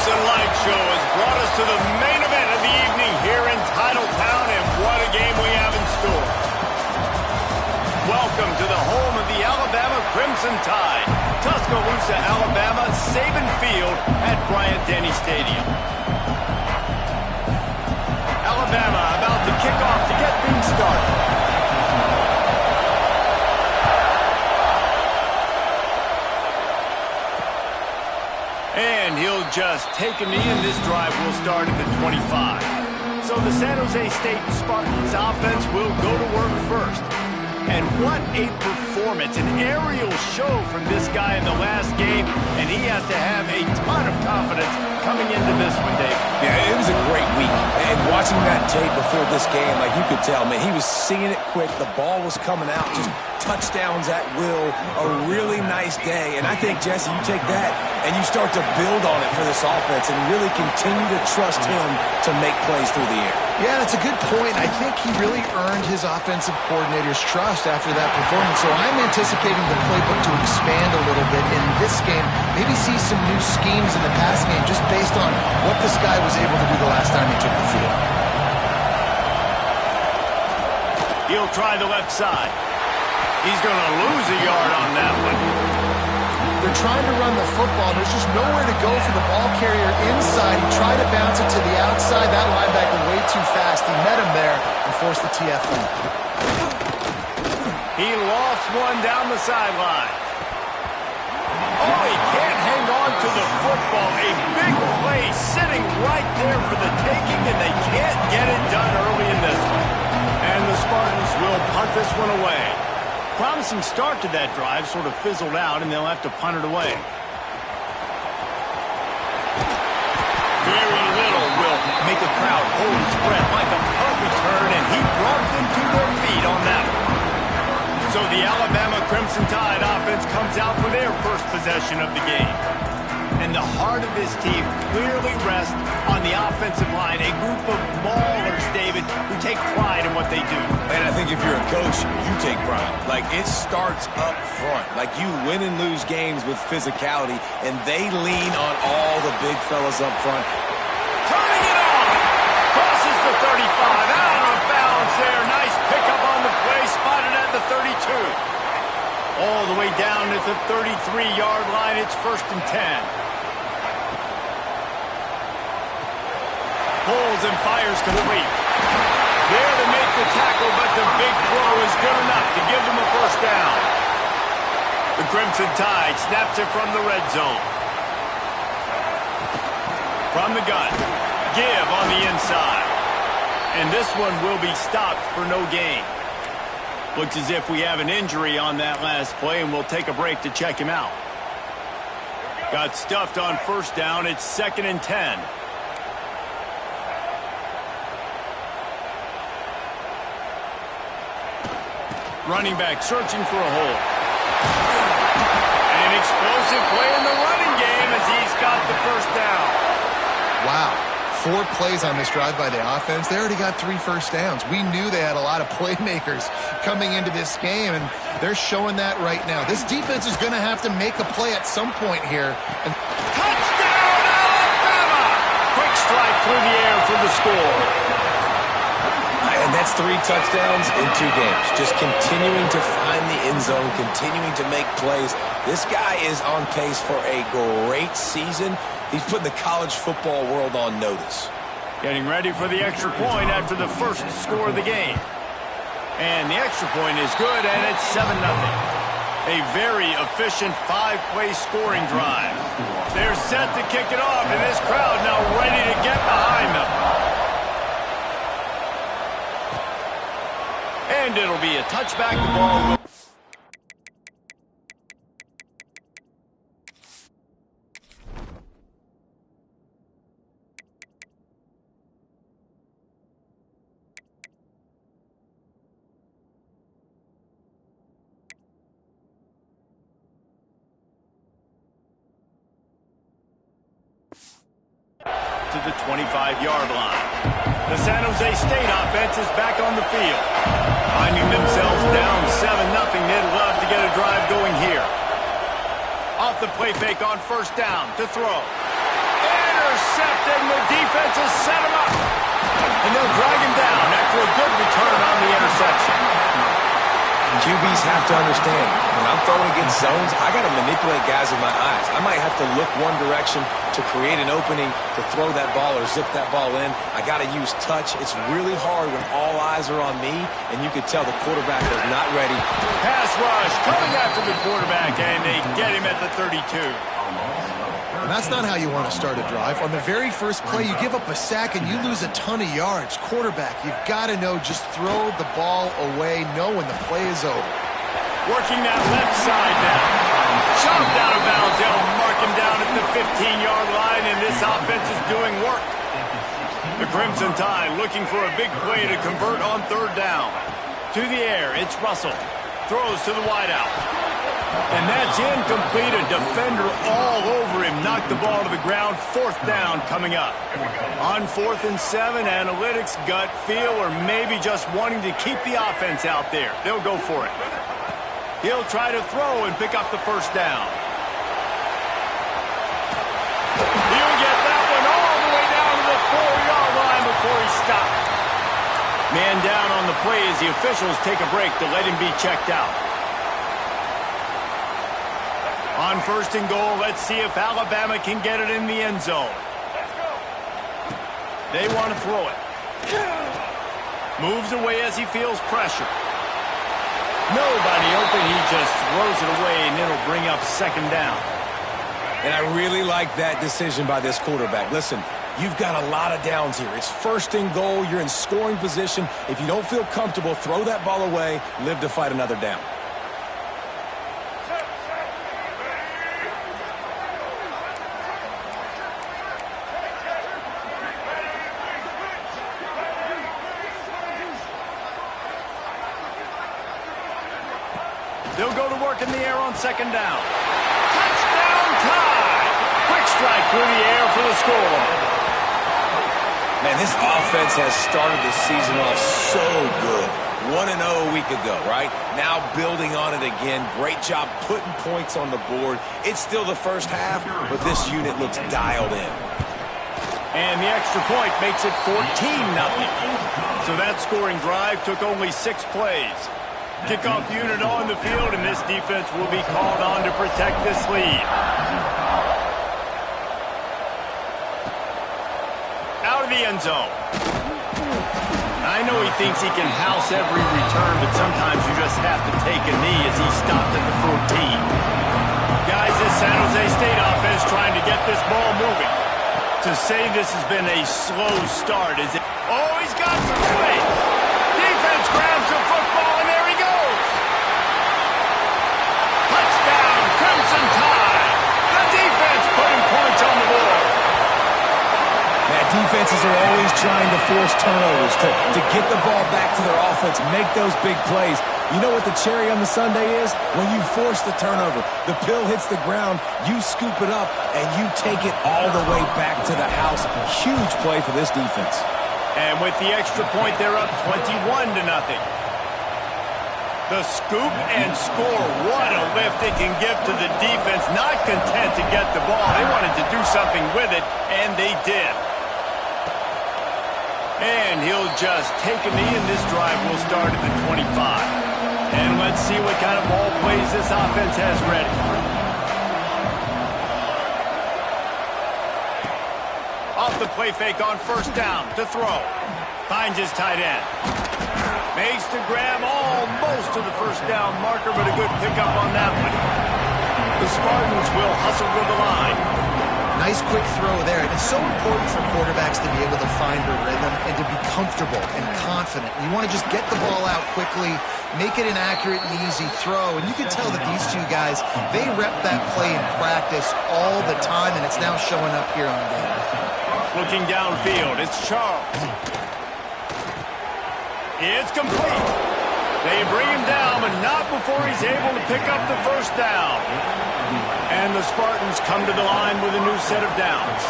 Recent light show has brought us to the main event of the evening here in Titletown, and what a game we have in store. Welcome to the home of the Alabama Crimson Tide, Tuscaloosa, Alabama, Saban Field at Bryant-Denny Stadium. Alabama about to kick off to get things started. And he'll just take a knee, and this drive will start at the 25. So the San Jose State Spartans offense will go to work first. And what a performance, an aerial show from this guy in the last game, and he has to have a ton of confidence coming into this one, Dave. Yeah, it was a great week. And watching that tape before this game, like you could tell, man, he was seeing it quick. The ball was coming out, just touchdowns at will. A really nice day. And I think, Jesse, you take that and you start to build on it for this offense and really continue to trust him to make plays through the air. Yeah, that's a good point. I think he really earned his offensive coordinator's trust after that performance. So I'm anticipating the playbook to expand a little bit in this game. Maybe see some new schemes in the passing game just based on what this guy was able to do the last time he took the field. He'll try the left side. He's going to lose a yard on that one. They're trying to run the football. There's just nowhere to go for the ball carrier inside. He tried to bounce it to the outside. That linebacker way too fast. He met him there and forced the TFL. He lost one down the sideline. Oh, he can't hang on to the football. A big play sitting right there for the taking, and they can't get it done early in this one. And the Spartans will punt this one away. Promising start to that drive, sort of fizzled out, and they'll have to punt it away. Very little will make a crowd hold its breath like a punt return, and he brought them to their feet on that one. So the Alabama Crimson Tide offense comes out for their first possession of the game. And the heart of this team clearly rests on the offensive line, a group of maulers, David, who take pride in what they do. And I think if you're a coach, you take pride. Like, it starts up front. Like, you win and lose games with physicality, and they lean on all the big fellas up front. Turning it on! Crosses the 35, out of bounds there. Nice pickup on the play, spotted at the 32. All the way down at the 33-yard line, it's 1st and 10. Pulls and fires complete. There to make the tackle, but the big throw is good enough to give them a first down. The Crimson Tide snaps it from the red zone. From the gun. Give on the inside. And this one will be stopped for no gain. Looks as if we have an injury on that last play, and we'll take a break to check him out. Got stuffed on first down. It's 2nd and 10. Running back searching for a hole. An explosive play in the running game as he's got the first down. Wow. 4 plays on this drive by the offense. They already got 3 first downs. We knew they had a lot of playmakers coming into this game, and they're showing that right now. This defense is going to have to make a play at some point here. And touchdown, Alabama! Quick strike through the air for the score. And that's 3 touchdowns in 2 games. Just continuing to find the end zone, continuing to make plays. This guy is on pace for a great season. He's putting the college football world on notice. Getting ready for the extra point after the first score of the game. And the extra point is good, and it's 7-0. A very efficient 5-play scoring drive. They're set to kick it off, and this crowd now ready to get behind them. And it'll be a touchback. The ball will... to the 25-yard line. The San Jose State offense is back on the field. Finding themselves down 7-0, they'd love to get a drive going here. Off the play fake on first down to throw. intercepted, and the defense has set him up. And they'll drag him down after a good return on the interception. QBs have to understand, when I'm throwing against zones, I got to manipulate guys with my eyes. I might have to look one direction to create an opening to throw that ball or zip that ball in. I got to use touch. It's really hard when all eyes are on me, and you can tell the quarterback is not ready. Pass rush coming after the quarterback, and they get him at the 32. And that's not how you want to start a drive. On the very first play, you give up a sack and you lose a ton of yards. Quarterback, you've got to know, just throw the ball away, know when the play is over. Working that left side now. Shoved out of bounds. They'll mark him down at the 15-yard line, and this offense is doing work. The Crimson Tide looking for a big play to convert on third down. To the air, it's Russell. Throws to the wideout. And that's incomplete. A defender all over him. Knocked the ball to the ground. Fourth down coming up. On 4th and 7, analytics, gut feel, or maybe just wanting to keep the offense out there. They'll go for it. He'll try to throw and pick up the first down. He'll get that one all the way down to the 4-yard line before he stopped. Man down on the play as the officials take a break to let him be checked out. On 1st and goal, let's see if Alabama can get it in the end zone. They want to throw it. Moves away as he feels pressure. Nobody open. He just throws it away, and it'll bring up 2nd down. And I really like that decision by this quarterback. Listen, you've got a lot of downs here. It's 1st and goal. You're in scoring position. If you don't feel comfortable, throw that ball away. Live to fight another down. They'll go to work in the air on 2nd down. Touchdown tie! Quick strike through the air for the score. Man, this offense has started the season off so good. 1-0 a week ago, right? Now building on it again. Great job putting points on the board. It's still the first half, but this unit looks dialed in. And the extra point makes it 14-0. So that scoring drive took only 6 plays. Kickoff unit on the field, and this defense will be called on to protect this lead. Out of the end zone. I know he thinks he can house every return, but sometimes you just have to take a knee as he stopped at the 14. Guys, this San Jose State offense trying to get this ball moving. To say this has been a slow start is it? Oh, he's got some space. Defense grabs the football, and there he goes. Touchdown, Crimson Tide. The defense putting points on the board. Man, defenses are always trying to force turnovers to get the ball back to their offense, make those big plays. You know what the cherry on the sundae is? When you force the turnover, the pill hits the ground, you scoop it up, and you take it all the way back to the house. Huge play for this defense. And with the extra point, they're up 21-0. The scoop and score. What a lift it can give to the defense. Not content to get the ball. They wanted to do something with it, and they did. And he'll just take a knee, and this drive will start at the 25. And let's see what kind of ball plays this offense has ready. Off the play fake on 1st down to throw. Finds his tight end. Makes the grab almost to the 1st down marker, but a good pickup on that one. The Spartans will hustle to the line. Nice quick throw there. And it's so important for quarterbacks to be able to find a rhythm and to be comfortable and confident. You want to just get the ball out quickly, make it an accurate and easy throw. And you can tell that these two guys, they rep that play in practice all the time, and it's now showing up here on game. Looking downfield, it's Charles. It's complete. They bring him down, but not before he's able to pick up the 1st down. And the Spartans come to the line with a new set of downs.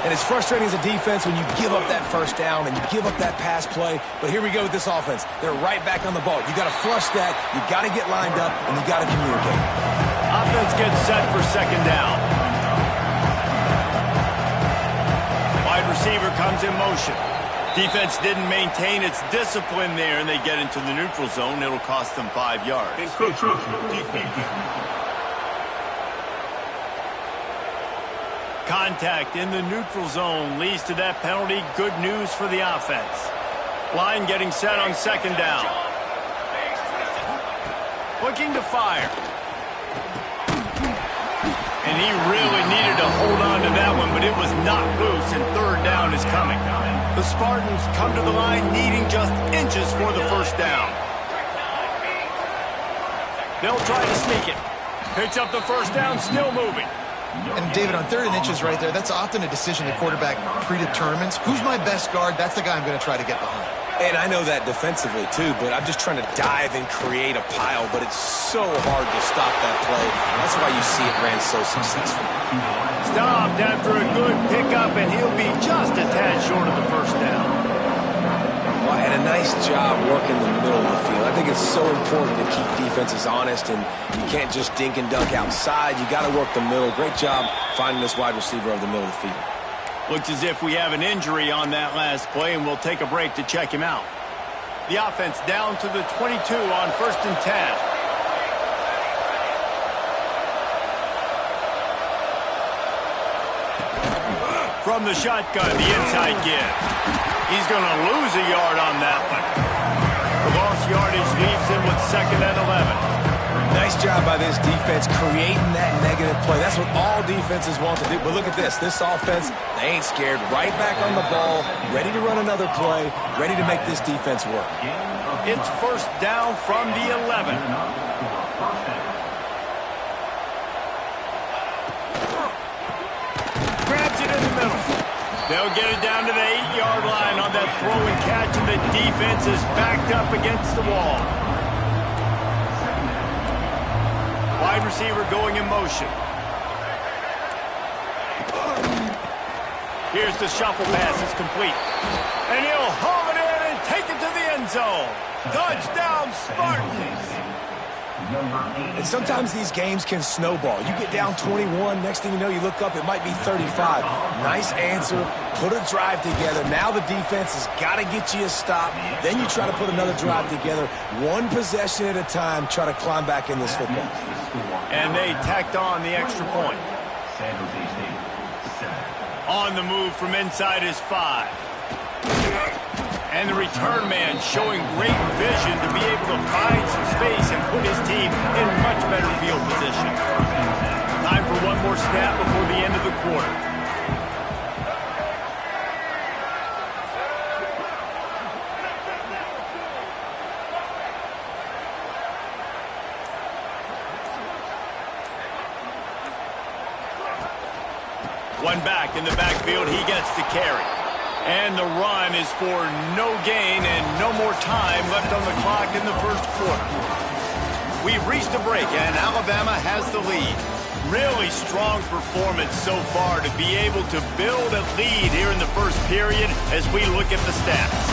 And it's frustrating as a defense when you give up that 1st down and you give up that pass play. But here we go with this offense. They're right back on the ball. You got to flush that. You got to get lined up, and you got to communicate. Offense gets set for 2nd down. receiver comes in motion. Defense didn't maintain its discipline there, and they get into the neutral zone. It'll cost them 5 yards. Contact in the neutral zone leads to that penalty. Good news for the offense. Line getting set on second down. Looking to fire. And he really needed to hold on to that one, but it was not loose, and third down is coming. The Spartans come to the line needing just inches for the first down. They'll try to sneak it. Picks up the first down, still moving. And David, on 3rd and inches right there, that's often a decision the quarterback predetermines. Who's my best guard? That's the guy I'm going to try to get behind. And I know that defensively, too, but I'm just trying to dive and create a pile, but it's so hard to stop that play. That's why you see it ran so successful. Stopped after a good pickup, and he'll be just a tad short of the first down. Well, and a nice job working the middle of the field. I think it's so important to keep defenses honest, and you can't just dink and dunk outside. You got to work the middle. Great job finding this wide receiver over the middle of the field. Looks as if we have an injury on that last play, and we'll take a break to check him out. The offense down to the 22 on 1st and 10. From the shotgun, the inside give. He's going to lose a yard on that one. The lost yardage leaves him with 2nd and 11. Nice job by this defense creating that negative play. That's what all defenses want to do. But look at this. This offense, they ain't scared. Right back on the ball, ready to run another play, ready to make this defense work. It's first down from the 11. Grabs it in the middle. They'll get it down to the 8-yard line on that throw and catch, and the defense is backed up against the wall. Wide receiver going in motion. Here's the shuffle pass. It's complete. And he'll haul it in and take it to the end zone. Touchdown, Spartans. And sometimes these games can snowball. You get down 21, next thing you know, you look up, it might be 35. Nice answer, put a drive together. Now the defense has got to get you a stop. Then you try to put another drive together. One possession at a time, try to climb back in this football. And they tacked on the extra point. On the move from inside his 5. And the return man showing great vision to be able to find some space and put his team in much better field position. Time for one more snap before the end of the quarter. One back in the backfield, he gets the carry. And the run is for no gain and no more time left on the clock in the first quarter. We've reached a break, and Alabama has the lead. Really strong performance so far to be able to build a lead here in the first period as we look at the stats.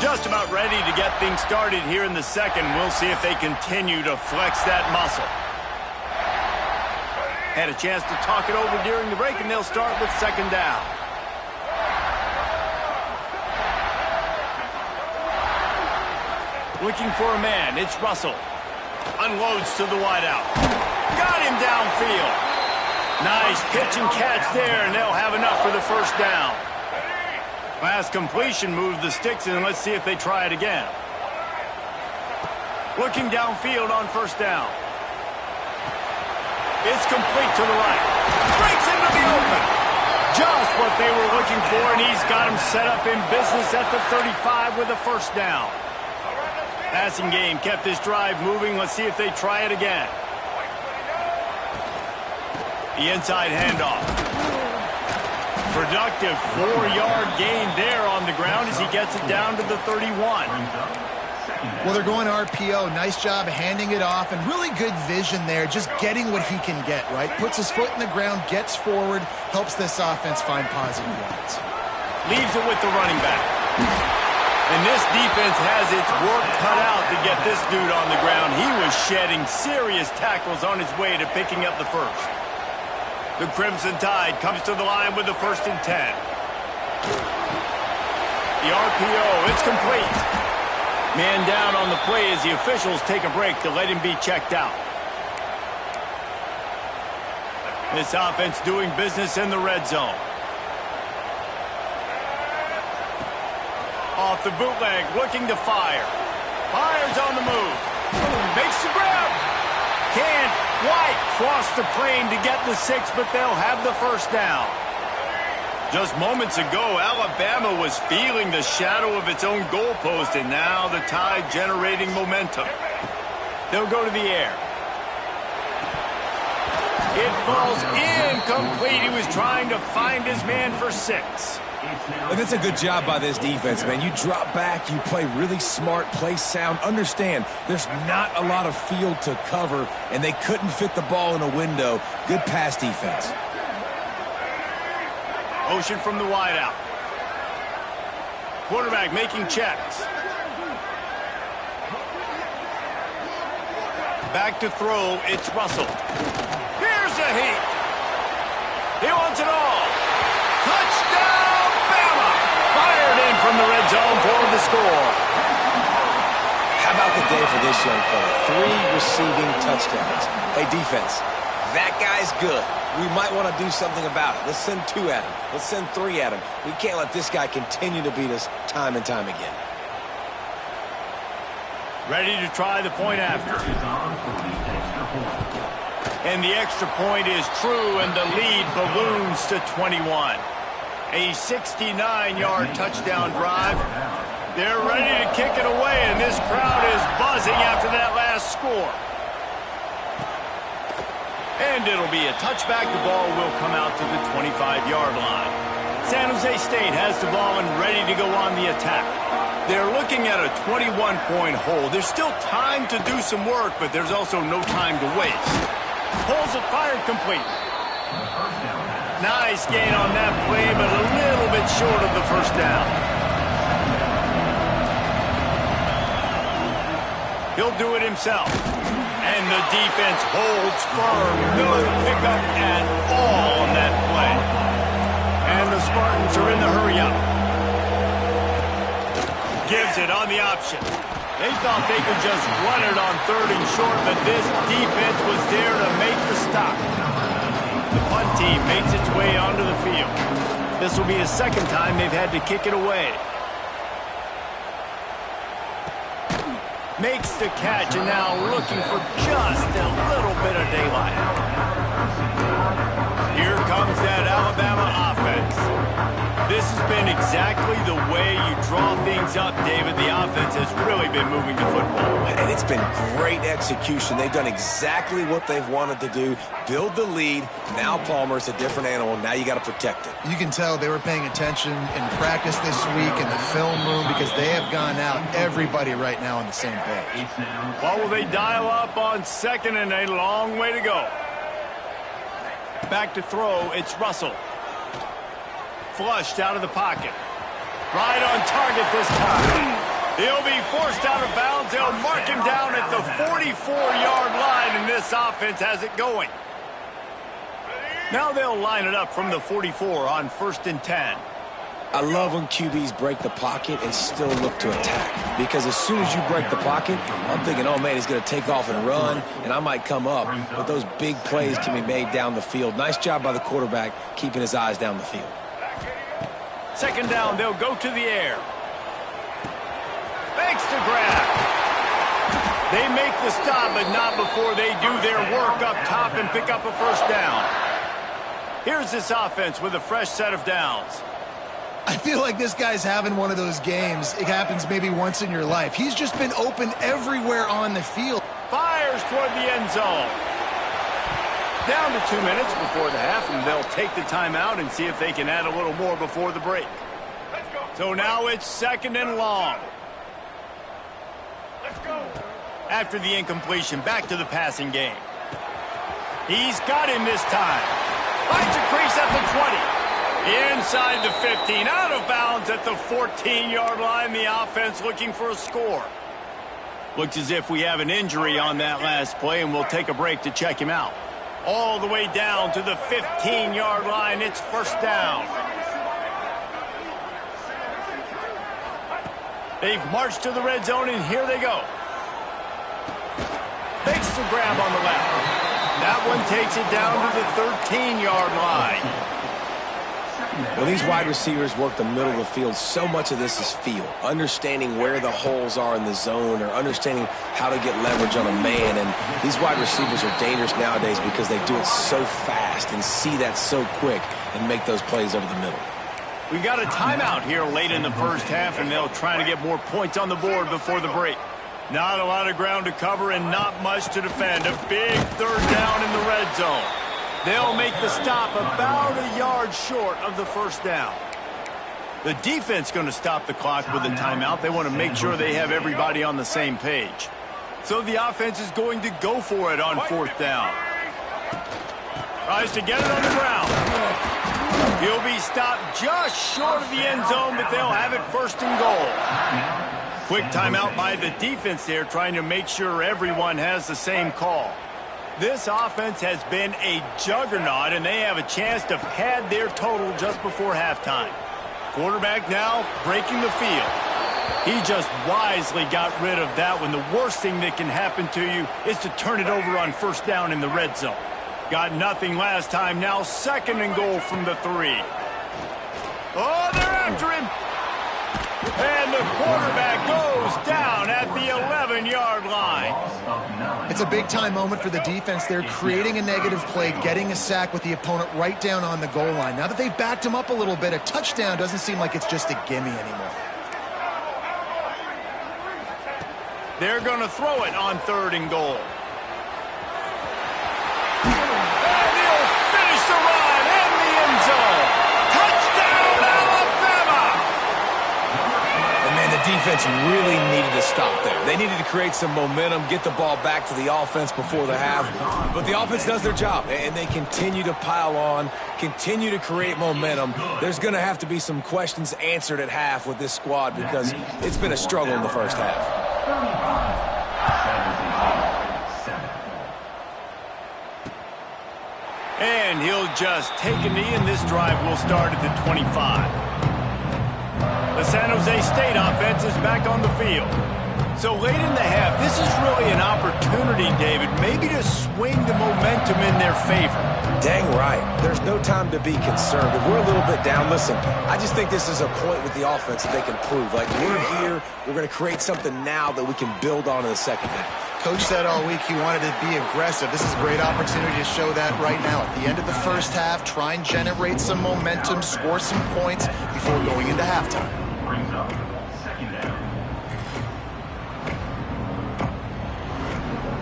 Just about ready to get things started here in the second. We'll see if they continue to flex that muscle. Had a chance to talk it over during the break, and they'll start with 2nd down. Looking for a man. It's Russell. Unloads to the wideout. Got him downfield. Nice pitch and catch there, and they'll have enough for the first down. Last completion moved the sticks, and let's see if they try it again. Looking downfield on 1st down. It's complete to the right. Breaks into the open. Just what they were looking for, and he's got him set up in business at the 35 with a first down. Passing game kept this drive moving. Let's see if they try it again. The inside handoff. Productive 4-yard gain there on the ground as he gets it down to the 31. Well, they're going RPO. Nice job handing it off, and really good vision there, just getting what he can get, right? Puts his foot in the ground, gets forward, helps this offense find positive yards. Leaves it with the running back. And this defense has its work cut out to get this dude on the ground. He was shedding serious tackles on his way to picking up the first. The Crimson Tide comes to the line with the 1st and 10. The RPO, it's complete. Man down on the play as the officials take a break to let him be checked out. This offense doing business in the red zone. Off the bootleg, looking to fire. Fires on the move. Makes the grab. Can't quite cross the plane to get the 6, but they'll have the 1st down. Just moments ago, Alabama was feeling the shadow of its own goalpost, and now the Tide generating momentum. They'll go to the air. It falls incomplete. He was trying to find his man for 6. And that's a good job by this defense, man. You drop back, you play really smart, play sound. Understand, there's not a lot of field to cover, and they couldn't fit the ball in a window. Good pass defense. Motion from the wideout. Quarterback making checks. Back to throw, it's Russell. Here's a heat. He wants it all. Touchdown, Bama! Fired in from the red zone for the score. How about the day for this young fella? 3 receiving touchdowns. Hey, defense, that guy's good. We might want to do something about it. Let's send 2 at him. Let's send 3 at him. We can't let this guy continue to beat us time and time again. Ready to try the point after. And the extra point is true, and the lead balloons to 21. A 69-yard touchdown drive. They're ready to kick it away, and this crowd is buzzing after that last score. And it'll be a touchback. The ball will come out to the 25-yard line. San Jose State has the ball and ready to go on the attack. They're looking at a 21-point hole. There's still time to do some work, but there's also no time to waste. Pulls it, fired complete. Nice gain on that play, but a little bit short of the 1st down. He'll do it himself. And the defense holds firm. No pickup at all on that play. And the Spartans are in the hurry-up. Gives it on the option. They thought they could just run it on 3rd and short, but this defense was there to make the stop. The punt team makes its way onto the field. This will be the 2nd time they've had to kick it away. Makes the catch, and now looking for just a little bit of daylight. Here comes that Alabama offense. This has been exactly the way you draw things up, David. The offense has really been moving the football. And it's been great execution. They've done exactly what they've wanted to do. Build the lead. Now Palmer's a different animal. Now you got to protect it. You can tell they were paying attention in practice this week in the film room because they have gone out, everybody right now on the same page. What will they dial up on 2nd and a long way to go? Back to throw, it's Russell. Flushed out of the pocket. Right on target this time. He'll be forced out of bounds. They'll mark him down at the 44-yard line, and this offense has it going. Now they'll line it up from the 44 on 1st and 10. I love when QBs break the pocket and still look to attack. Because as soon as you break the pocket, I'm thinking, oh, man, he's going to take off and run, and I might come up. But those big plays can be made down the field. Nice job by the quarterback keeping his eyes down the field. 2nd down, they'll go to the air. Makes the grab. They make the stop, but not before they do their work up top and pick up a 1st down. Here's this offense with a fresh set of downs. I feel like this guy's having one of those games. It happens maybe once in your life. He's just been open everywhere on the field. Fires toward the end zone. Down to 2 minutes before the half, and they'll take the timeout and see if they can add a little more before the break. So now it's 2nd and long. After the incompletion, back to the passing game. He's got him this time. Finds a crease at the 20. Inside the 15, out of bounds at the 14-yard line. The offense looking for a score. Looks as if we have an injury on that last play, and we'll take a break to check him out. all the way down to the 15-yard line. It's first down. They've marched to the red zone, and here they go. Makes the grab on the left. That one takes it down to the 13-yard line. When these wide receivers work the middle of the field, so much of this is feel. Understanding where the holes are in the zone or understanding how to get leverage on a man. And these wide receivers are dangerous nowadays because they do it so fast and see that so quick and make those plays over the middle. We've got a timeout here late in the first half, and they'll try to get more points on the board before the break. Not a lot of ground to cover and not much to defend. A big third down in the red zone. They'll make the stop about a yard short of the first down. The defense going to stop the clock with a timeout. They want to make sure they have everybody on the same page. So the offense is going to go for it on fourth down. Tries to get it on the ground. He'll be stopped just short of the end zone, but they'll have it first and goal. Quick timeout by the defense there, trying to make sure everyone has the same call. This offense has been a juggernaut, and they have a chance to pad their total just before halftime. Quarterback now breaking the field. He just wisely got rid of that one. The worst thing that can happen to you is to turn it over on first down in the red zone. Got nothing last time. Now second and goal from the 3. Oh, they're after him. And the quarterback goes down at the 11-yard line. It's a big-time moment for the defense. They're creating a negative play, getting a sack with the opponent right down on the goal line. Now that they've backed him up a little bit, a touchdown doesn't seem like it's just a gimme anymore. They're going to throw it on third and goal. And he'll finish the run in the end zone. Touchdown, Alabama! And man, the defense really needed to stop there. They needed to create some momentum, get the ball back to the offense before the half. But the offense does their job, and they continue to pile on, continue to create momentum. There's going to have to be some questions answered at half with this squad because it's been a struggle in the first half. And he'll just take a knee, and this drive will start at the 25. The San Jose State offense is back on the field. So late in the half, this is really an opportunity, David, maybe to swing the momentum in their favor. Dang right. There's no time to be concerned. If we're a little bit down, listen, I just think this is a point with the offense that they can prove. Like, we're here, we're going to create something now that we can build on in the second half. Coach said all week he wanted to be aggressive. This is a great opportunity to show that right now. At the end of the first half, try and generate some momentum, score some points before going into halftime.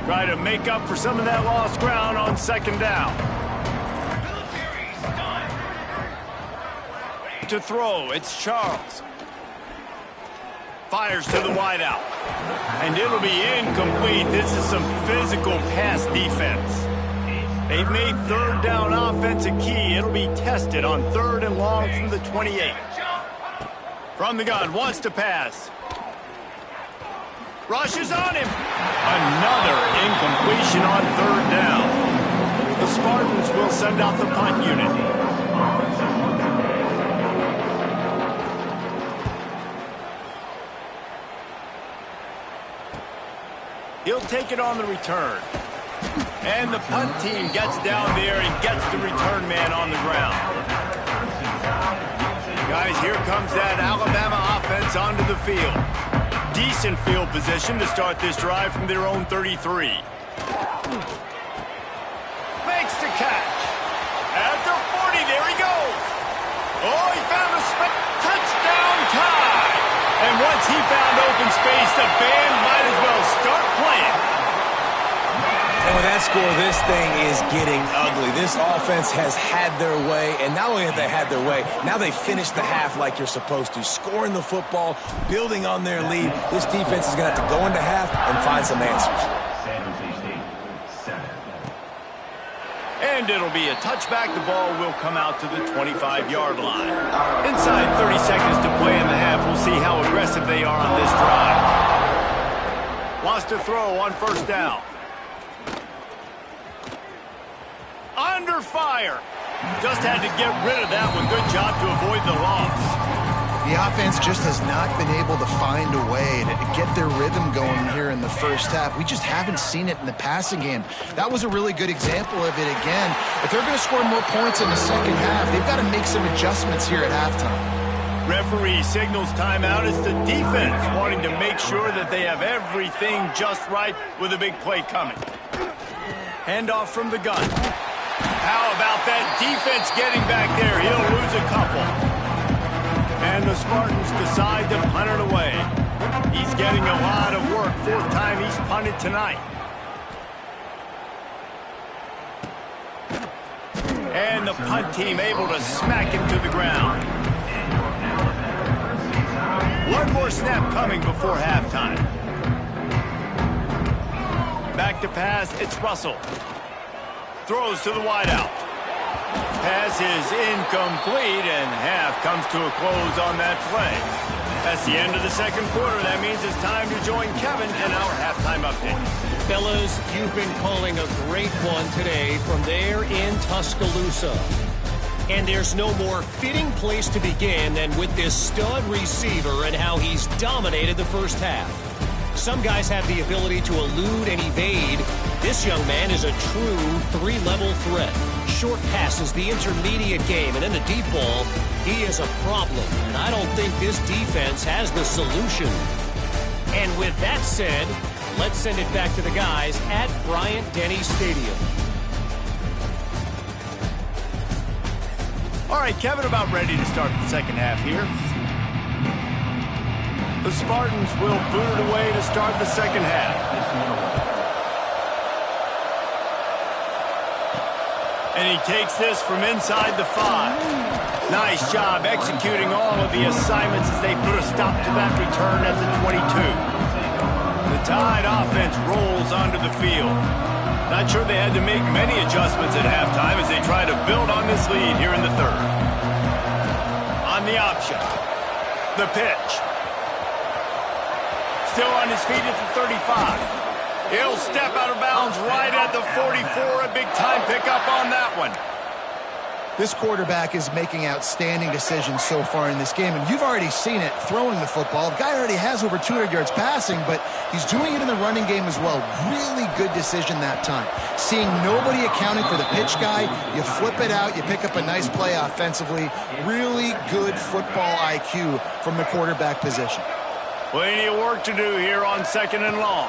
Try to make up for some of that lost ground on second down. To throw, it's Charles. Fires to the wideout. And it'll be incomplete. This is some physical pass defense. They've made third down offense a key. It'll be tested on third and long from the 28. From the gun, wants to pass. Rushes on him. Another incompletion on third down. The Spartans will send out the punt unit. He'll take it on the return. And the punt team gets down there and gets the return man on the ground. Guys, here comes that Alabama offense onto the field. Decent field position to start this drive from their own 33. Makes the catch. At the 40, there he goes. Oh, he found a touchdown tie. And once he found open space, the band might as well start playing. And with that score, this thing is getting ugly. This offense has had their way, and not only have they had their way, now they finished the half like you're supposed to, scoring the football, building on their lead. This defense is going to have to go into half and find some answers. And it'll be a touchback. The ball will come out to the 25-yard line. Inside 30 seconds to play in the half. We'll see how aggressive they are on this drive. Wants to throw on first down. Under fire. Just had to get rid of that one. Good job to avoid the loss. The offense just has not been able to find a way to get their rhythm going here in the first half. We just haven't seen it in the passing game. That was a really good example of it again. If they're going to score more points in the second half, they've got to make some adjustments here at halftime. Referee signals timeout. It's the defense wanting to make sure that they have everything just right with a big play coming. Handoff from the gun. How about that defense getting back there? He'll lose a couple. And the Spartans decide to punt it away. He's getting a lot of work. Fourth time he's punted tonight. And the punt team able to smack him to the ground. One more snap coming before halftime. Back to pass, it's Russell. Throws to the wideout. Pass is incomplete, and half comes to a close on that play. That's the end of the second quarter. That means it's time to join Kevin in our halftime update. Fellas, you've been calling a great one today from there in Tuscaloosa. And there's no more fitting place to begin than with this stud receiver and how he's dominated the first half. Some guys have the ability to elude and evade. This young man is a true three-level threat. Short passes, the intermediate game, and in the deep ball, he is a problem. And I don't think this defense has the solution. And with that said, let's send it back to the guys at Bryant-Denny Stadium. All right, Kevin, about ready to start the second half here. The Spartans will boot it away to start the second half. And he takes this from inside the 5. Nice job executing all of the assignments as they put a stop to that return at the 22. The Tide offense rolls onto the field. Not sure they had to make many adjustments at halftime as they try to build on this lead here in the third. On the option. The pitch. Still on his feet at the 35. He'll step out of bounds right at the 44. A big-time pickup on that one. This quarterback is making outstanding decisions so far in this game, and you've already seen it throwing the football. The guy already has over 200 yards passing, but he's doing it in the running game as well. Really good decision that time. Seeing nobody accounting for the pitch guy, you flip it out, you pick up a nice play offensively. Really good football IQ from the quarterback position. Plenty of work to do here on second and long.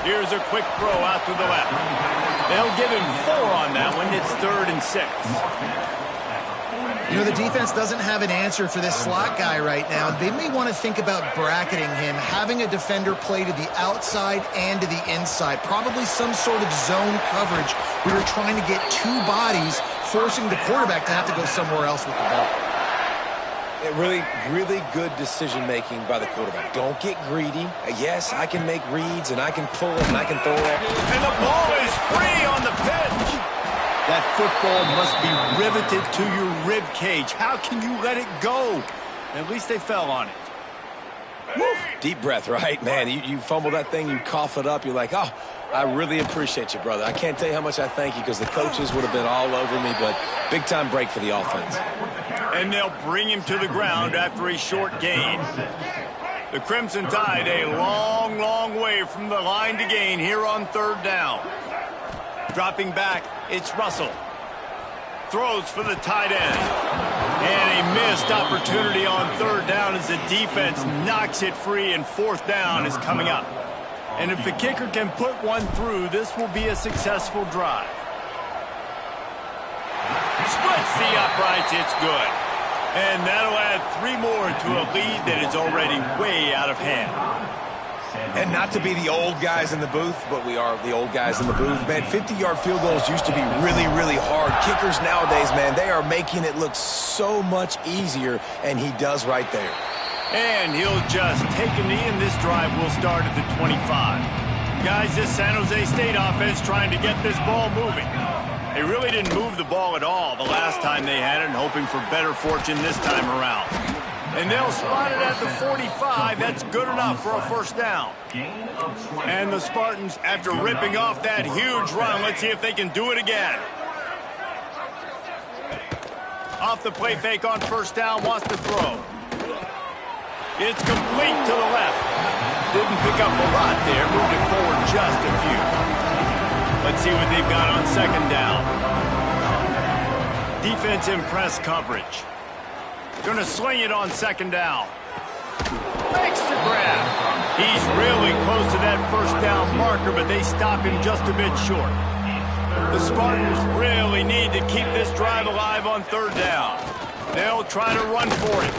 Here's a quick throw out to the left. They'll give him 4 on that one. It's 3rd and 6. You know, the defense doesn't have an answer for this slot guy right now. They may want to think about bracketing him, having a defender play to the outside and to the inside. Probably some sort of zone coverage where you're trying to get 2 bodies, forcing the quarterback to have to go somewhere else with the ball. Really, really good decision-making by the quarterback. Don't get greedy. Yes, I can make reads, and I can pull it, and I can throw it. And the ball is free on the pitch. That football must be riveted to your rib cage. How can you let it go? At least they fell on it. Woo. Deep breath, right? Man, you fumble that thing, you cough it up, you're like, oh, I really appreciate you, brother. I can't tell you how much I thank you because the coaches would have been all over me, but big-time break for the offense. And they'll bring him to the ground after a short gain. The Crimson Tide a long, long way from the line to gain here on 3rd down. Dropping back, it's Russell. Throws for the tight end. And a missed opportunity on 3rd down as the defense knocks it free, and 4th down is coming up. And if the kicker can put one through, this will be a successful drive. Splits the uprights, it's good. And that'll add 3 more to a lead that is already way out of hand. And not to be the old guys in the booth, but we are the old guys in the booth. Man, 50-yard field goals used to be really, really hard. Kickers nowadays, man, they are making it look so much easier, and he does right there. And he'll just take a knee, and this drive will start at the 25. Guys, this San Jose State offense trying to get this ball moving. They really didn't move the ball at all the last time they had it, and hoping for better fortune this time around. And they'll spot it at the 45. That's good enough for a first down. And the Spartans, after ripping off that huge run, let's see if they can do it again. Off the play fake on first down, wants to throw. It's complete to the left. Didn't pick up a lot there, moved it forward just a few. Let's see what they've got on second down. Defense in press coverage. Gonna sling it on second down. Makes the grab. He's really close to that first down marker, but they stop him just a bit short. The Spartans really need to keep this drive alive on third down. They'll try to run for it.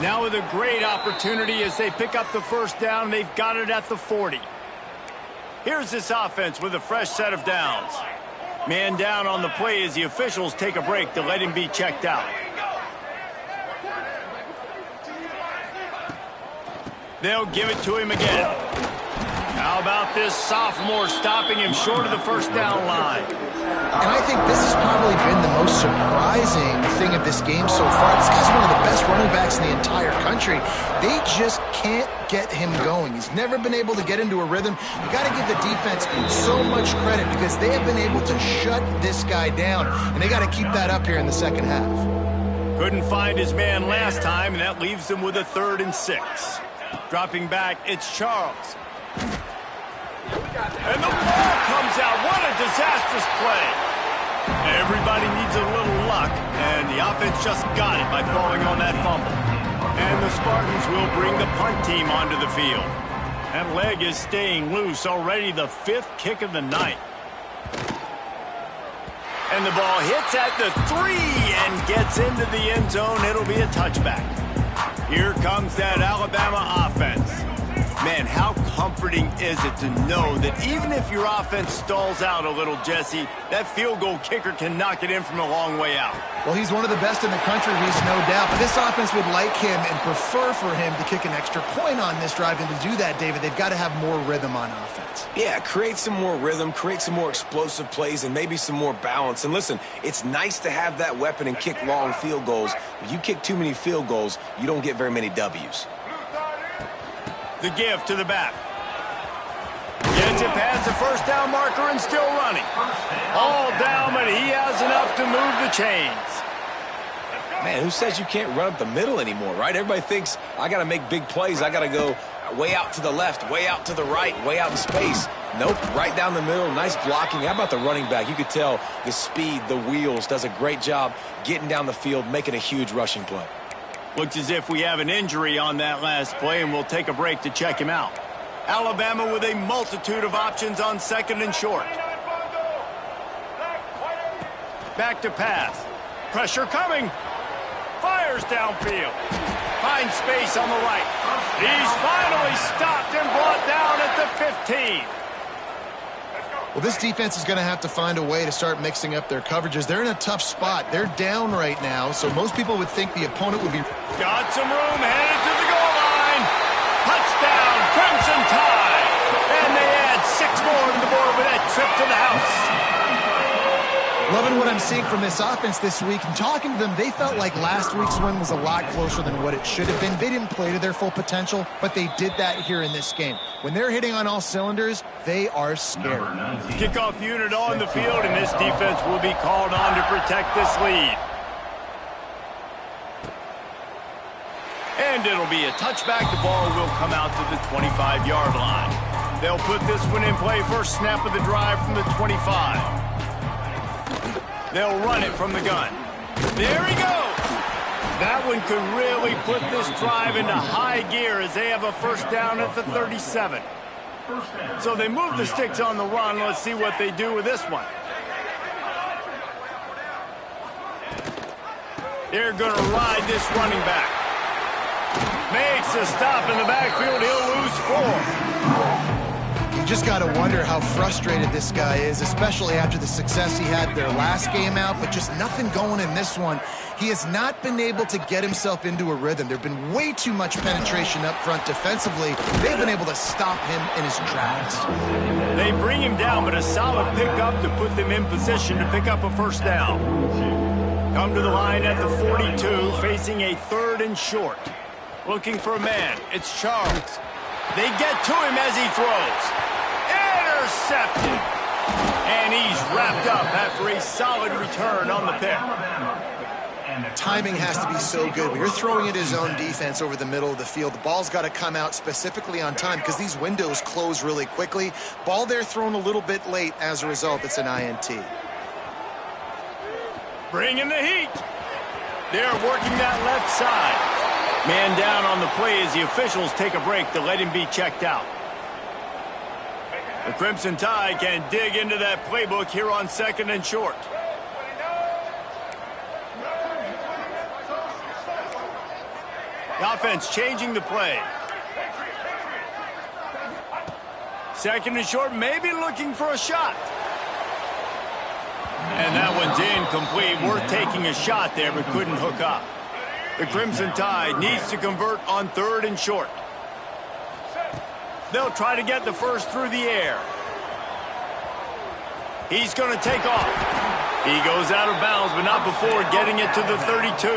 Now with a great opportunity as they pick up the first down, they've got it at the 40. Here's this offense with a fresh set of downs. Man down on the play as the officials take a break to let him be checked out. They'll give it to him again. How about this sophomore stopping him short of the first down line? And I think this has probably been the most surprising thing of this game so far. This guy's one of the best running backs in the entire country. They just can't get him going. He's never been able to get into a rhythm. You got to give the defense so much credit because they have been able to shut this guy down, and they got to keep that up here in the second half. Couldn't find his man last time, and that leaves them with a 3rd and 6. Dropping back, it's Charles. And the ball comes out. What a disastrous play. Everybody needs a little luck, and the offense just got it by falling on that fumble. And the Spartans will bring the punt team onto the field. That leg is staying loose, already the 5th kick of the night. And the ball hits at the 3 and gets into the end zone. It'll be a touchback. Here comes that Alabama offense. Man, how comforting is it to know that even if your offense stalls out a little, Jesse, that field goal kicker can knock it in from a long way out. Well, he's one of the best in the country, Reese, no doubt. But this offense would like him and prefer for him to kick an extra point on this drive. And to do that, David, they've got to have more rhythm on offense. Yeah, create some more rhythm, create some more explosive plays, and maybe some more balance. And listen, it's nice to have that weapon and kick long field goals. If you kick too many field goals, you don't get very many W's. The give to the back. Gets it past the first down marker and still running. All down, but he has enough to move the chains. Man, who says you can't run up the middle anymore, right? Everybody thinks, I got to make big plays. I got to go way out to the left, way out to the right, way out in space. Nope, right down the middle, nice blocking. How about the running back? You could tell the speed, the wheels, does a great job getting down the field, making a huge rushing play. Looks as if we have an injury on that last play, and we'll take a break to check him out. Alabama with a multitude of options on 2nd and short. Back to pass. Pressure coming. Fires downfield. Finds space on the right. He's finally stopped and brought down at the 15. Well, this defense is going to have to find a way to start mixing up their coverages. They're in a tough spot. They're down right now, so most people would think the opponent would be... Got some room, headed to the goal line. Touchdown, Crimson Tide. And they add 6 more to the board with that trip to the house. Loving what I'm seeing from this offense this week. And talking to them, they felt like last week's win was a lot closer than what it should have been. They didn't play to their full potential, but they did that here in this game. When they're hitting on all cylinders, they are scared. Kickoff unit on the field, and this defense will be called on to protect this lead. And it'll be a touchback. The ball will come out to the 25-yard line. They'll put this one in play. First snap of the drive from the 25. They'll run it from the gun. There he goes. That one could really put this drive into high gear as they have a first down at the 37. So they move the sticks on the run. Let's see what they do with this one. They're going to ride this running back. Makes a stop in the backfield. He'll lose 4. You just got to wonder how frustrated this guy is, especially after the success he had their last game out, but just nothing going in this one. He has not been able to get himself into a rhythm. There have been way too much penetration up front defensively. They've been able to stop him in his tracks. They bring him down, but a solid pickup to put them in position to pick up a first down. Come to the line at the 42, facing a 3rd and short. Looking for a man. It's Charles. They get to him as he throws. Intercepted. And he's wrapped up after a solid return on the pick. Timing has to be so good. When you're throwing at his own defense over the middle of the field, the ball's got to come out specifically on time because these windows close really quickly. Ball there thrown a little bit late. As a result, it's an INT. Bringing the heat. They're working that left side. Man down on the play as the officials take a break to let him be checked out. The Crimson Tide can dig into that playbook here on 2nd and short. The offense changing the play. 2nd and short, maybe looking for a shot. And that one's incomplete. Worth taking a shot there, but couldn't hook up. The Crimson Tide needs to convert on 3rd and short. They'll try to get the first through the air. He's going to take off. He goes out of bounds, but not before getting it to the 32.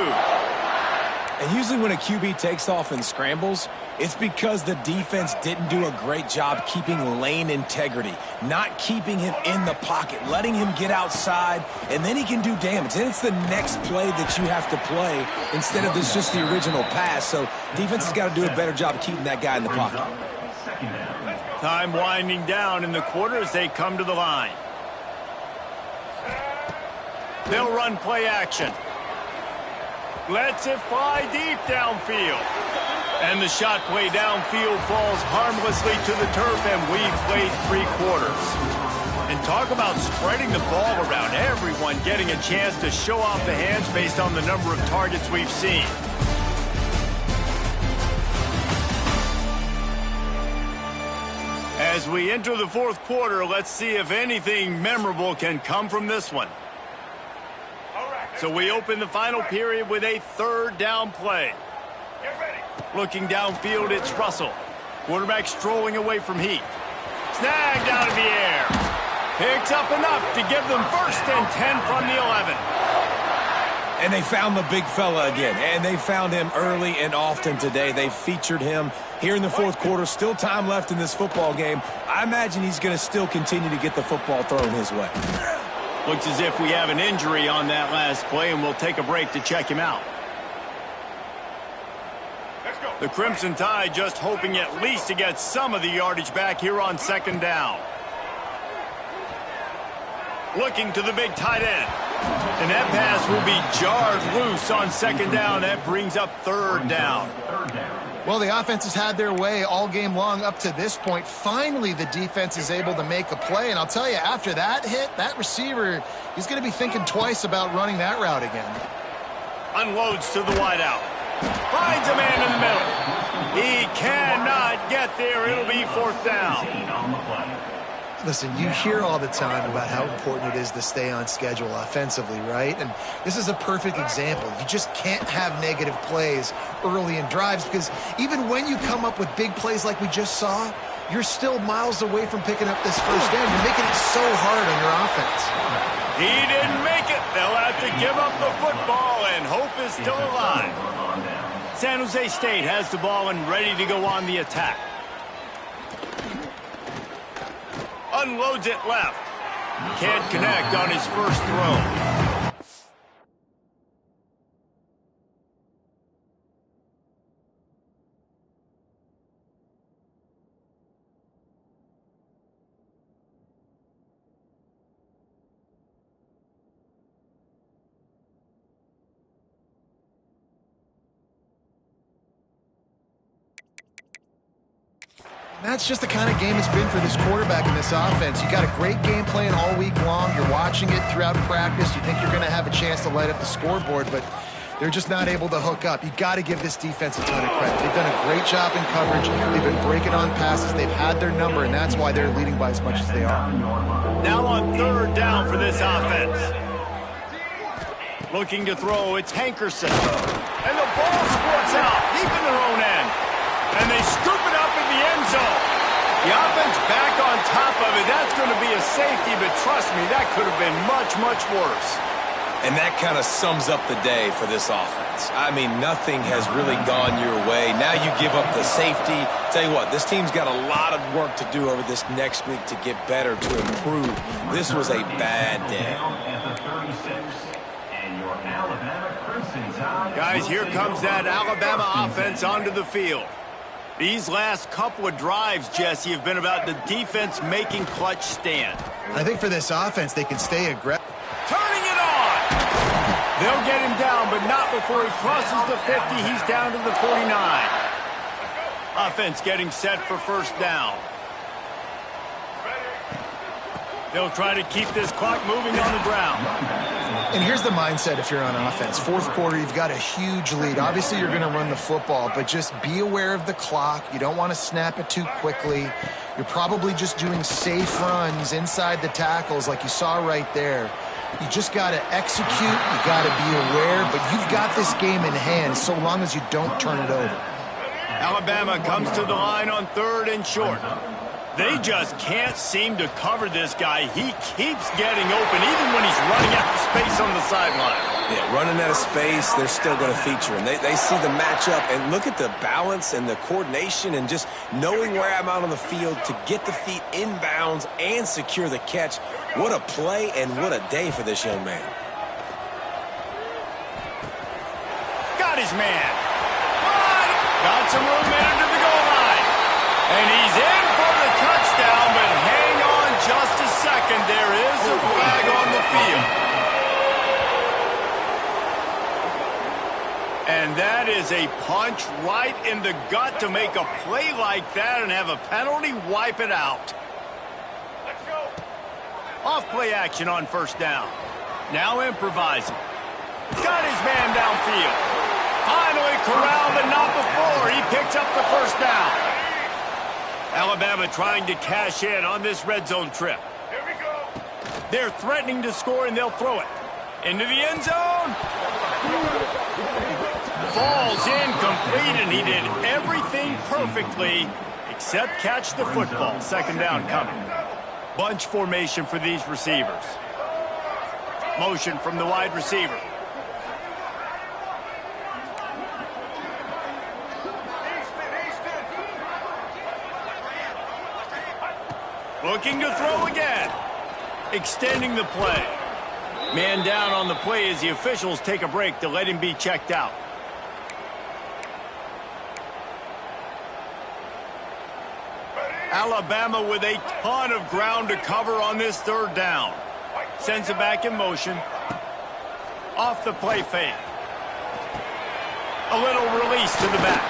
And usually when a QB takes off and scrambles, it's because the defense didn't do a great job keeping lane integrity, not keeping him in the pocket, letting him get outside, and then he can do damage. Then it's the next play that you have to play instead of this just the original pass. So defense has got to do a better job of keeping that guy in the pocket. Time winding down in the quarter as they come to the line. They'll run play action. Lets it fly deep downfield. And the shot play downfield falls harmlessly to the turf, and we've played 3 quarters. And talk about spreading the ball around. Everyone getting a chance to show off the hands based on the number of targets we've seen. As we enter the 4th quarter, let's see if anything memorable can come from this one. So we open the final period with a 3rd down play. Looking downfield, it's Russell. Quarterback strolling away from heat. Snagged out of the air. Picks up enough to give them 1st and 10 from the 11. And they found the big fella again, and they found him early and often today. They featured him here in the 4th quarter. Still time left in this football game. I imagine he's going to still continue to get the football thrown his way. Looks as if we have an injury on that last play, and we'll take a break to check him out. The Crimson Tide just hoping at least to get some of the yardage back here on 2nd down. Looking to the big tight end. And that pass will be jarred loose on 2nd down. That brings up 3rd down. Well, the offense has had their way all game long up to this point. Finally, the defense is able to make a play. And I'll tell you, after that hit, that receiver, he's going to be thinking twice about running that route again. Unloads to the wideout. Finds a man in the middle. He cannot get there. It'll be 4th down. Listen, you hear all the time about how important it is to stay on schedule offensively, right? And this is a perfect example. You just can't have negative plays early in drives because even when you come up with big plays like we just saw, you're still miles away from picking up this 1st down. You're making it so hard on your offense. He didn't make it. They'll have to give up the football, and hope is still alive. San Jose State has the ball and ready to go on the attack. Unloads it left. Can't connect on his 1st throw. That's just the kind of game it's been for this quarterback in this offense. You got a great game plan all week long. You're watching it throughout practice. You think you're going to have a chance to light up the scoreboard, but they're just not able to hook up. You got to give this defense a ton of credit. They've done a great job in coverage. They've been breaking on passes. They've had their number, and that's why they're leading by as much as they are. Now on 3rd down for this offense. Looking to throw, it's Hankerson. And the ball squirts out deep in their own end. And they scoop it up in the end zone. The offense back on top of it. That's going to be a safety, but trust me, that could have been much, much worse. And that kind of sums up the day for this offense. I mean, nothing has really gone your way. Now you give up the safety. Tell you what, this team's got a lot of work to do over this next week to get better, to improve. This was a bad day. Guys, here comes that Alabama offense onto the field. These last couple of drives, Jesse, have been about the defense making clutch stand. I think for this offense, they can stay aggressive. Turning it on! They'll get him down, but not before he crosses the 50. He's down to the 49. Offense getting set for first down. They'll try to keep this clock moving on the ground. And here's the mindset if you're on offense. Fourth quarter, you've got a huge lead. Obviously, you're going to run the football, but just be aware of the clock. You don't want to snap it too quickly. You're probably just doing safe runs inside the tackles like you saw right there. You just got to execute. You got to be aware, but you've got this game in hand so long as you don't turn it over. Alabama comes to the line on 3rd and short. They just can't seem to cover this guy. He keeps getting open, even when he's running out of space on the sideline. Yeah, running out of space, they're still going to feature him. They see the matchup, and look at the balance and the coordination and just knowing where I'm out on the field to get the feet inbounds and secure the catch. What a play and what a day for this young man. Got his man. Got some room into the goal line. And he's in for the touchdown, but hang on just a second. There is a flag on the field. And that is a punch right in the gut to make a play like that and have a penalty wipe it out. Let's go. Off play action on first down. Now improvising. Got his man downfield. Finally corralled, but not before. He picks up the first down. Alabama trying to cash in on this red zone trip. Here we go. They're threatening to score, and they'll throw it. Into the end zone. Falls incomplete, and he did everything perfectly except catch the football. Second down coming. Bunch formation for these receivers. Motion from the wide receiver. Looking to throw again. Extending the play. Man down on the play as the officials take a break to let him be checked out. Alabama with a ton of ground to cover on this 3rd down. Sends it back in motion. Off the play fake. A little release to the back.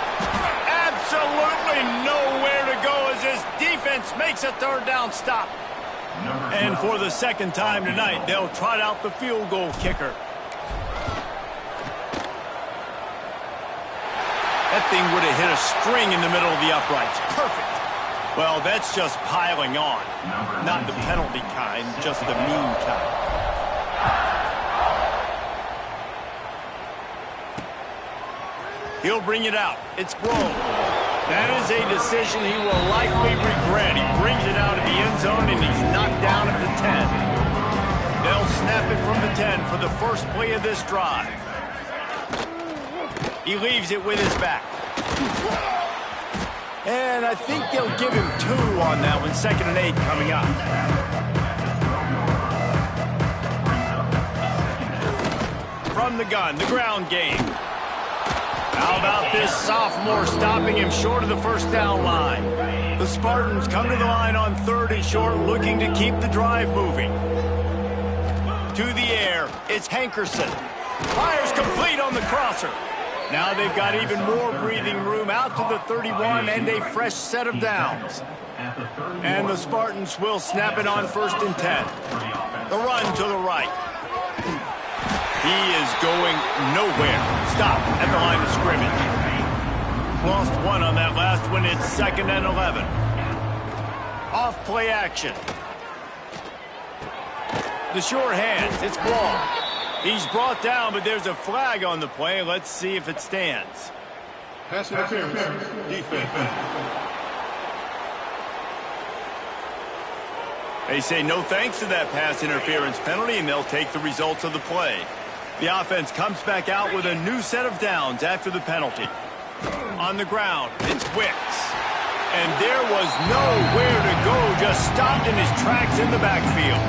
Absolutely nowhere to go as this defense makes a 3rd down stop. And for the second time tonight, they'll trot out the field goal kicker. That thing would have hit a string in the middle of the uprights. Perfect. Well, that's just piling on. Not the penalty kind, just the mean kind. He'll bring it out. It's Grove. That is a decision he will likely regret. He brings it out of the end zone, and he's knocked down at the 10. They'll snap it from the 10 for the first play of this drive. He leaves it with his back. And I think they'll give him 2 on that one. 2nd and 8 coming up. From the gun, the ground game. How about this sophomore stopping him short of the first down line? The Spartans come to the line on 3rd and short, looking to keep the drive moving. To the air, it's Hankerson. Fires complete on the crosser. Now they've got even more breathing room out to the 31 and a fresh set of downs. And the Spartans will snap it on 1st and 10. The run to the right. He is going nowhere. Stop at the line of scrimmage. Lost 1 on that last one. It's 2nd and 11. Off play action. The sure hands. It's Ball. He's brought down, but there's a flag on the play. Let's see if it stands. Pass interference. Defense. They say no thanks to that pass interference penalty, and they'll take the results of the play. The offense comes back out with a new set of downs after the penalty. On the ground, it's Wicks. And there was nowhere to go, just stopped in his tracks in the backfield.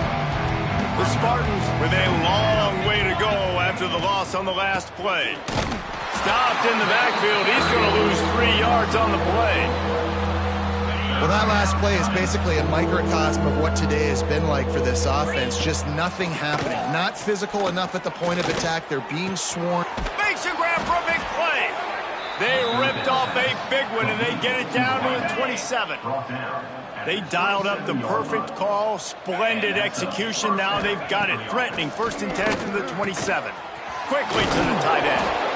The Spartans with a long way to go after the loss on the last play. Stopped in the backfield. He's going to lose 3 yards on the play. Well, that last play is basically a microcosm of what today has been like for this offense. Just nothing happening. Not physical enough at the point of attack. They're being swarmed. Makes a grab for a big play. They ripped off a big one, and they get it down to the 27. They dialed up the perfect call. Splendid execution. Now they've got it. Threatening 1st and 10 from the 27. Quickly to the tight end.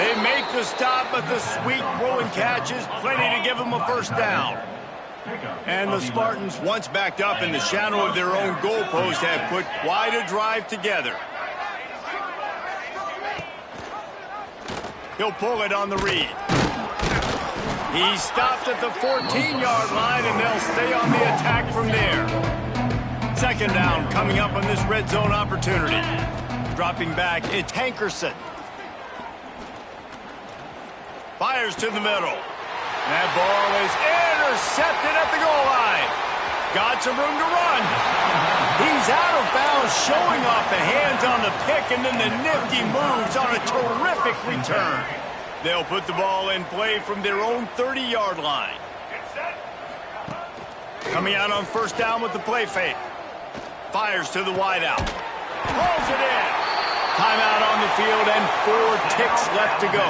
They make the stop, but the sweet rolling catch is plenty to give them a 1st down. And the Spartans, once backed up in the shadow of their own goalpost, have put quite a drive together. He'll pull it on the read. He's stopped at the 14-yard line, and they'll stay on the attack from there. 2nd down coming up on this red zone opportunity. Dropping back, it's Hankerson. Fires to the middle. That ball is intercepted at the goal line. Got some room to run. He's out of bounds, showing off the hands on the pick, and then the nifty moves on a terrific return. They'll put the ball in play from their own 30-yard line. Coming out on 1st down with the play fake. Fires to the wideout. Rolls it in. Timeout on the field and 4 ticks left to go.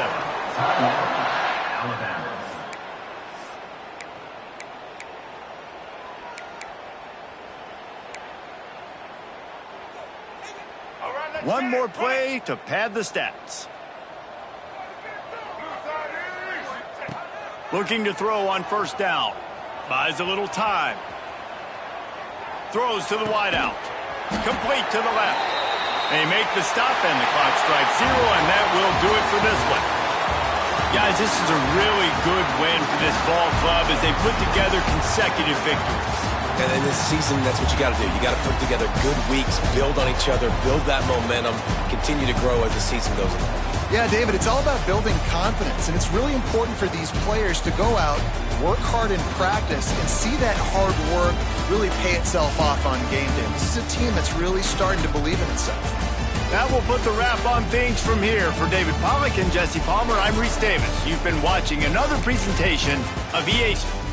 One more play to pad the stats. Looking to throw on 1st down. Buys a little time. Throws to the wideout. Complete to the left. They make the stop and the clock strikes 0, and that will do it for this one. Guys, this is a really good win for this ball club as they put together consecutive victories. And in this season, that's what you got to do. You got to put together good weeks, build on each other, build that momentum, continue to grow as the season goes along. Yeah, David, it's all about building confidence, and it's really important for these players to go out, work hard in practice, and see that hard work really pay itself off on game day. This is a team that's really starting to believe in itself. That will put the wrap on things from here. For David Pollack and Jesse Palmer, I'm Reese Davis. You've been watching another presentation of EA Sports.